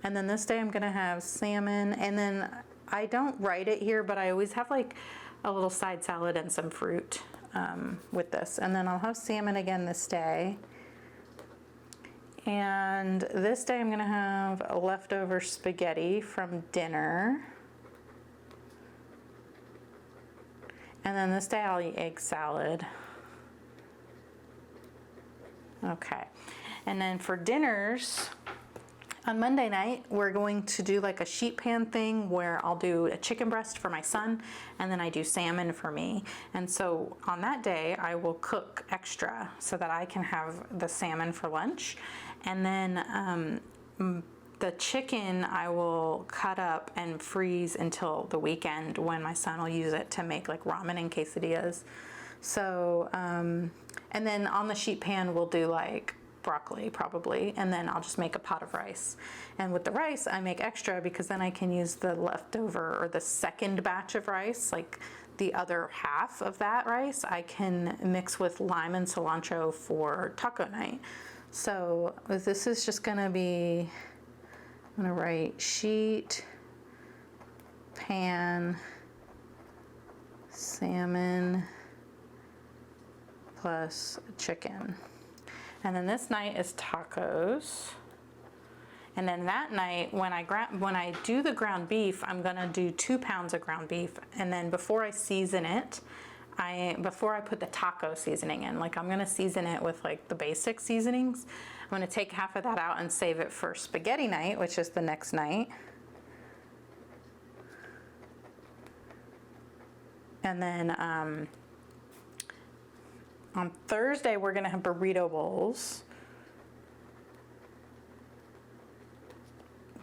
And then this day I'm gonna have salmon, and then I don't write it here, but I always have like a little side salad and some fruit with this. And then I'll have salmon again this day. And this day I'm gonna have a leftover spaghetti from dinner. And then this day I'll eat egg salad. Okay. And then for dinners, On Monday night, we're going to do like a sheet pan thing where I'll do a chicken breast for my son and then I do salmon for me. And so on that day, I will cook extra so that I can have the salmon for lunch. And then the chicken I will cut up and freeze until the weekend when my son will use it to make like ramen and quesadillas. So, and then on the sheet pan, we'll do like broccoli probably, and then I'll just make a pot of rice. And with the rice, I make extra because then I can use the leftover or the second batch of rice, like the other half of that rice, I can mix with lime and cilantro for taco night. So this is just gonna be, I'm gonna write sheet, pan, salmon, plus chicken. And then this night is tacos. And then that night, when I do the ground beef, I'm gonna do 2 pounds of ground beef. And then before I season it, before I put the taco seasoning in, like I'm gonna season it with like the basic seasonings. I'm gonna take half of that out and save it for spaghetti night, which is the next night. And then on Thursday, we're gonna have burrito bowls,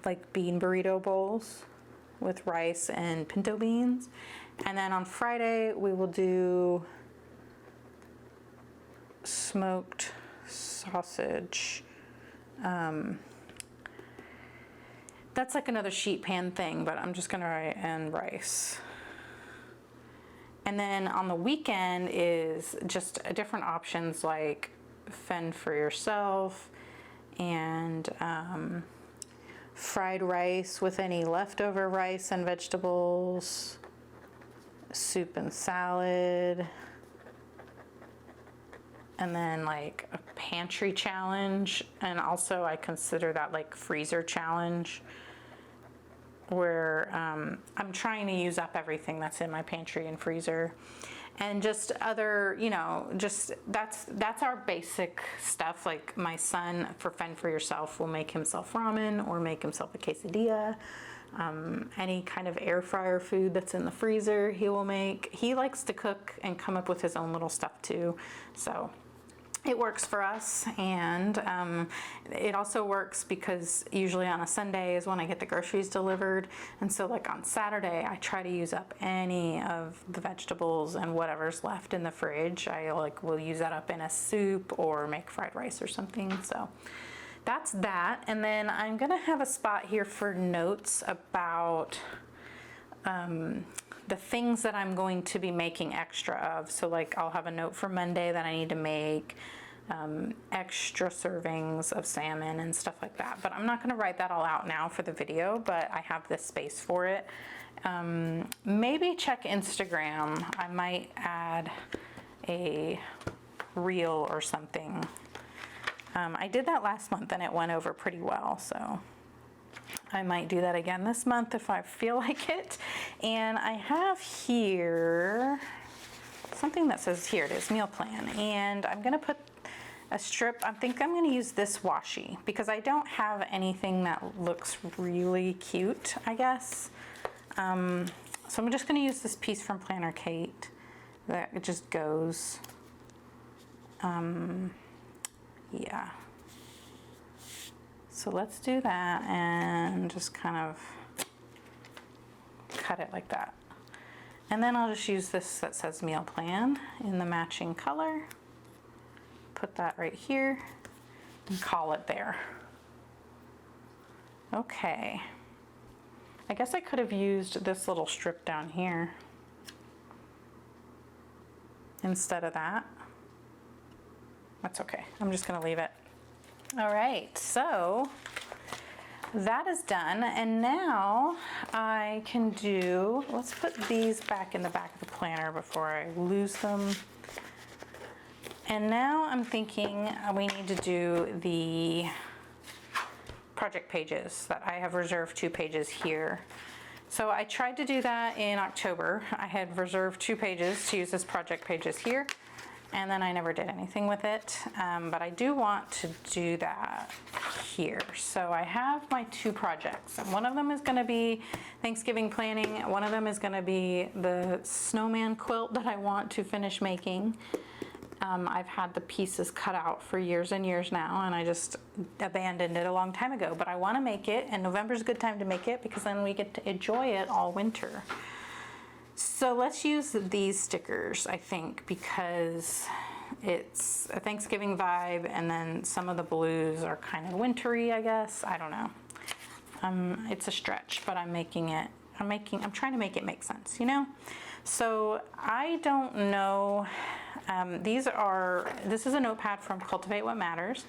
like bean burrito bowls with rice and pinto beans. And then on Friday, we will do smoked sausage. That's like another sheet pan thing, but I'm just gonna write and rice. And then on the weekend is just different options like fend for yourself and fried rice with any leftover rice and vegetables, soup and salad, and then like a pantry challenge. And also I consider that like freezer challenge, where I'm trying to use up everything that's in my pantry and freezer, and just other, you know, just that's our basic stuff. Like my son for Fend for Yourself will make himself ramen or make himself a quesadilla. Any kind of air fryer food that's in the freezer he will make. He likes to cook and come up with his own little stuff too, so it works for us. And it also works because usually on a Sunday is when I get the groceries delivered, and so like on Saturday I try to use up any of the vegetables and whatever's left in the fridge. I like will use that up in a soup or make fried rice or something. So that's that. And then I'm gonna have a spot here for notes about the things that I'm going to be making extra of. So like I'll have a note for Monday that I need to make extra servings of salmon and stuff like that. But I'm not going to write that all out now for the video, but I have this space for it. Maybe check Instagram. I might add a reel or something. I did that last month and it went over pretty well, so I might do that again this month if I feel like it. And I have here something that says, here it is, meal plan. And I'm gonna put a strip, I think I'm gonna use this washi because I don't have anything that looks really cute, I guess. So I'm just gonna use this piece from Planner Kate that it just goes, yeah. So let's do that and just kind of cut it like that. And then I'll just use this that says meal plan in the matching color. Put that right here and call it there. Okay. I guess I could have used this little strip down here instead of that. That's okay. I'm just gonna leave it. All right, so that is done. And now I can do, let's put these back in the back of the planner before I lose them. And now I'm thinking we need to do the project pages that I have reserved 2 pages here. So I tried to do that in October. I had reserved 2 pages to use as project pages here, and then I never did anything with it. But I do want to do that here. So I have my 2 projects, and one of them is going to be Thanksgiving planning. One of them is going to be the snowman quilt that I want to finish making. I've had the pieces cut out for years and years now, and I just abandoned it a long time ago, but I want to make it, and November's a good time to make it because then we get to enjoy it all winter. So let's use these stickers, I think, because it's a Thanksgiving vibe, and then some of the blues are kind of wintry, I guess. I don't know. It's a stretch, but I'm trying to make it make sense, you know? So I don't know. This is a notepad from Cultivate What Matters.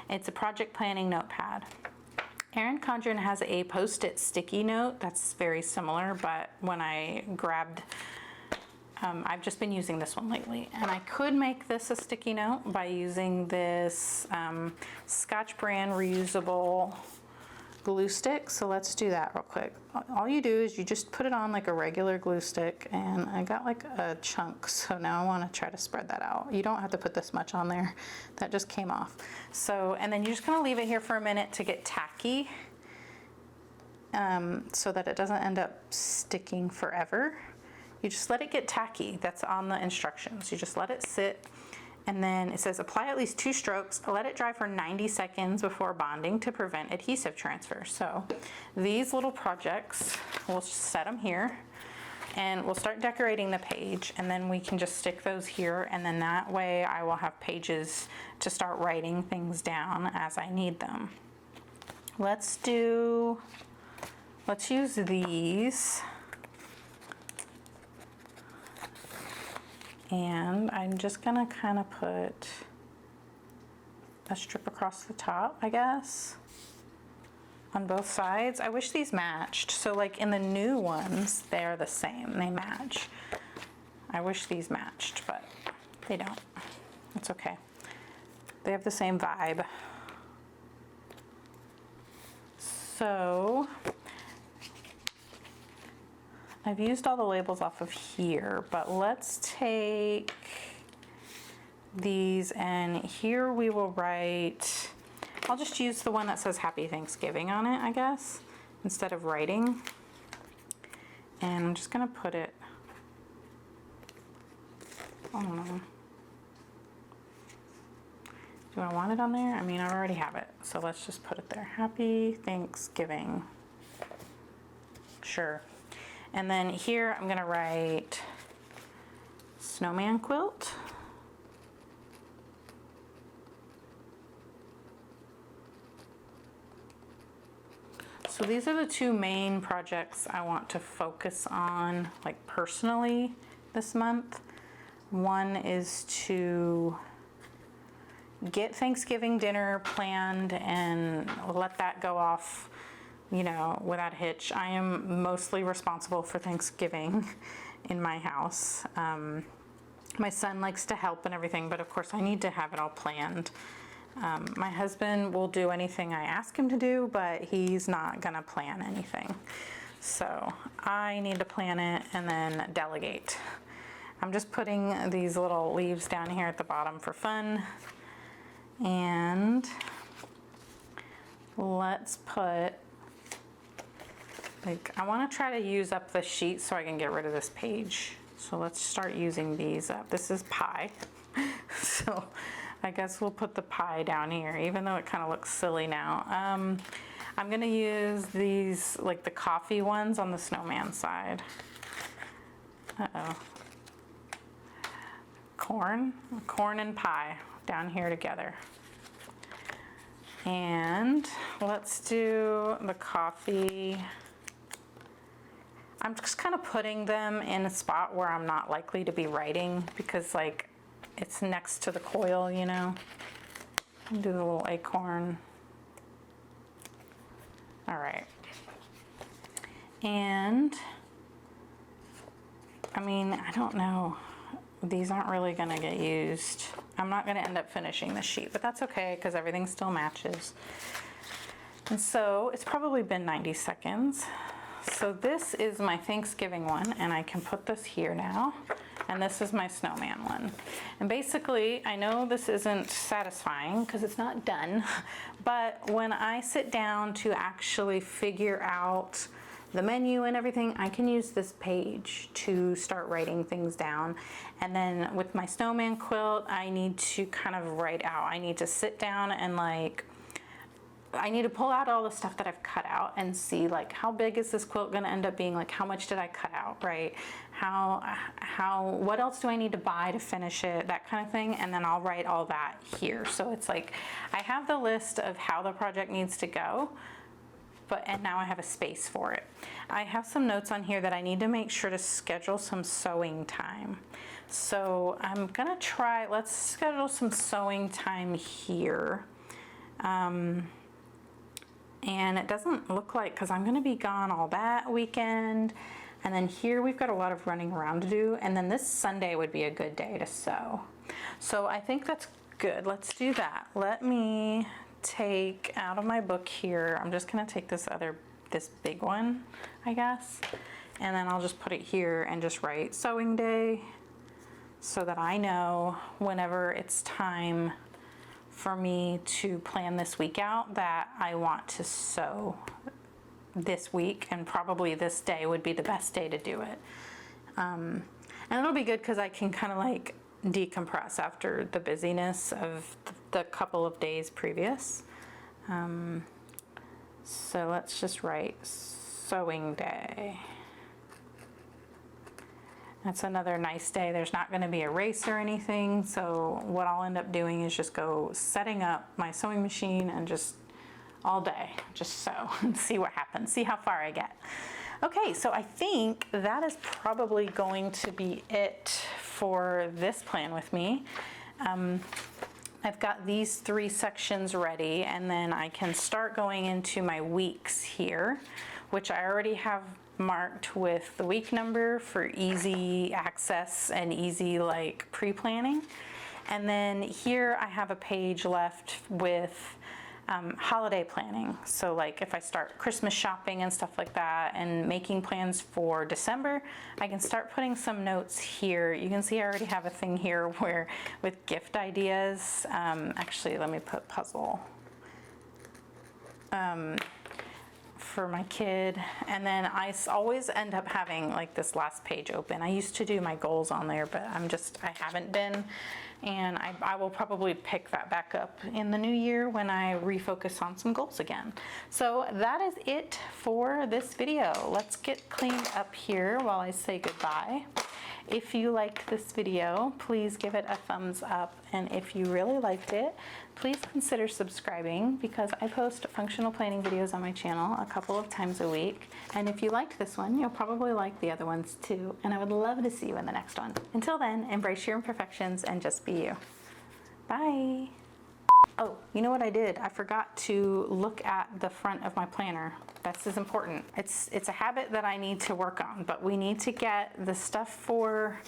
It's a project planning notepad. Erin Condren has a Post-it sticky note that's very similar, but when I grabbed, I've just been using this one lately, and I could make this a sticky note by using this Scotch brand reusable glue stick. So let's do that real quick. All you do is you just put it on like a regular glue stick, and I got like a chunk, so now I want to try to spread that out. You don't have to put this much on there, that just came off. So, and then you're just going to leave it here for a minute to get tacky, so that it doesn't end up sticking forever. You just let it get tacky. That's on the instructions. You just let it sit. And then it says apply at least 2 strokes, let it dry for 90 seconds before bonding to prevent adhesive transfer. So these little projects, we'll set them here, and we'll start decorating the page, and then we can just stick those here, and then that way I will have pages to start writing things down as I need them. Let's use these. And I'm just gonna kind of put a strip across the top, I guess, on both sides. I wish these matched. So like in the new ones, they're the same, they match. I wish these matched, but they don't. It's okay. They have the same vibe. So I've used all the labels off of here, but let's take these, and here we will write, I'll just use the one that says Happy Thanksgiving on it, I guess, instead of writing. And I'm just gonna put it, I don't know. Do I want it on there? I mean, I already have it, so let's just put it there. Happy Thanksgiving. Sure. And then here I'm gonna write snowman quilt. So these are the 2 main projects I want to focus on, like personally, this month. One is to get Thanksgiving dinner planned and let that go off, you know, without a hitch. I am mostly responsible for Thanksgiving in my house. My son likes to help and everything, but of course I need to have it all planned. My husband will do anything I ask him to do, but he's not gonna plan anything. So I need to plan it and then delegate. I'm just putting these little leaves down here at the bottom for fun. And let's put, like, I want to try to use up the sheet so I can get rid of this page. So let's start using these up. This is pie. So I guess we'll put the pie down here, even though it kind of looks silly now. I'm going to use these, like the coffee ones on the snowman side. Uh-oh. Corn and pie down here together. And let's do the coffee. I'm just kind of putting them in a spot where I'm not likely to be writing, because like it's next to the coil, you know. And do the little acorn. All right. And I mean, I don't know. These aren't really gonna get used. I'm not gonna end up finishing the sheet, but that's okay because everything still matches. And so it's probably been 90 seconds. So this is my Thanksgiving one, and I can put this here now. and this is my snowman one. And basically, I know this isn't satisfying because it's not done, but when I sit down to actually figure out the menu and everything, I can use this page to start writing things down. And then with my snowman quilt, I need to kind of write out. I need to sit down and like, I need to pull out all the stuff that I've cut out and see like how big is this quilt going to end up being, like how much did I cut out, right? What else do I need to buy to finish it, that kind of thing. And then I'll write all that here. So it's like I have the list of how the project needs to go, and now I have a space for it. I have some notes on here that I need to make sure to schedule some sewing time. So I'm gonna try, let's schedule some sewing time here. And it doesn't look like, because I'm gonna be gone all that weekend. And then here we've got a lot of running around to do. And then this Sunday would be a good day to sew. So I think that's good. Let's do that. Let me take out of my book here, I'm just gonna take this big one, I guess, and then I'll just put it here and just write sewing day so that I know whenever it's time for me to plan this week out that I want to sew this week, and probably this day would be the best day to do it. And it'll be good because I can kind of like decompress after the busyness of the couple of days previous. So let's just write sewing day. That's another nice day. There's not going to be a race or anything, so what I'll end up doing is just go setting up my sewing machine and just all day just sew and see what happens, see how far I get. Okay, so I think that is probably going to be it for this plan with me. I've got these 3 sections ready, and then I can start going into my weeks here, which I already have marked with the week number for easy access and easy like pre-planning. And then here I have a page left with holiday planning. So like if I start Christmas shopping and stuff like that and making plans for December, I can start putting some notes here. You can see I already have a thing here where with gift ideas, actually let me put puzzle for my kid. And then I always end up having like this last page open. I used to do my goals on there, but I haven't been. And I will probably pick that back up in the new year when I refocus on some goals again. So that is it for this video. Let's get cleaned up here while I say goodbye. If you liked this video, please give it a thumbs up. And if you really liked it, please consider subscribing because I post functional planning videos on my channel a couple of times a week. And if you liked this one, you'll probably like the other ones too. And I would love to see you in the next one. Until then, embrace your imperfections and just be you. Bye. Oh, you know what I did? I forgot to look at the front of my planner. This is important. It's a habit that I need to work on, but we need to get the stuff for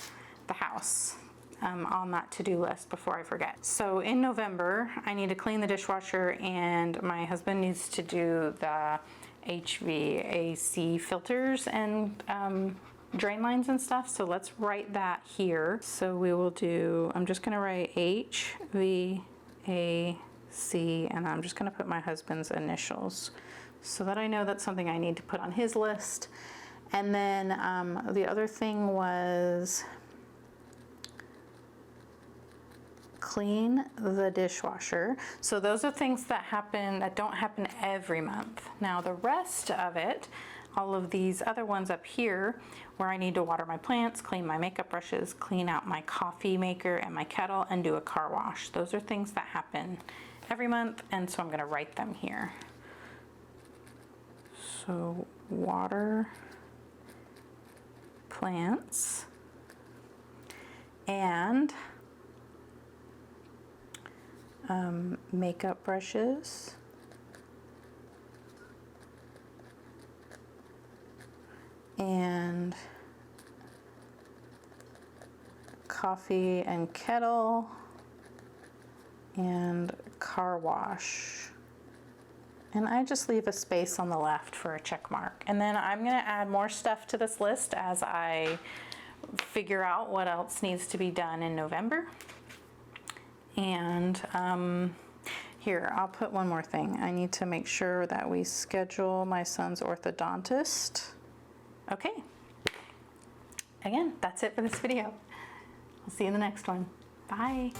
the house on that to-do list before I forget. So in November, I need to clean the dishwasher, and my husband needs to do the HVAC filters and drain lines and stuff. So let's write that here. So we will do, I'm just gonna write HVAC, and I'm just gonna put my husband's initials so that I know that's something I need to put on his list. And then the other thing was clean the dishwasher. So those are things that don't happen every month. Now the rest of it, all of these other ones up here where I need to water my plants, clean my makeup brushes, clean out my coffee maker and my kettle, and do a car wash. Those are things that happen every month, and so I'm going to write them here. So water plants and makeup brushes and coffee and kettle and car wash. And I just leave a space on the left for a check mark. And then I'm gonna add more stuff to this list as I figure out what else needs to be done in November. And here, I'll put one more thing. I need to make sure that we schedule my son's orthodontist. Okay. Again, that's it for this video. I'll see you in the next one. Bye.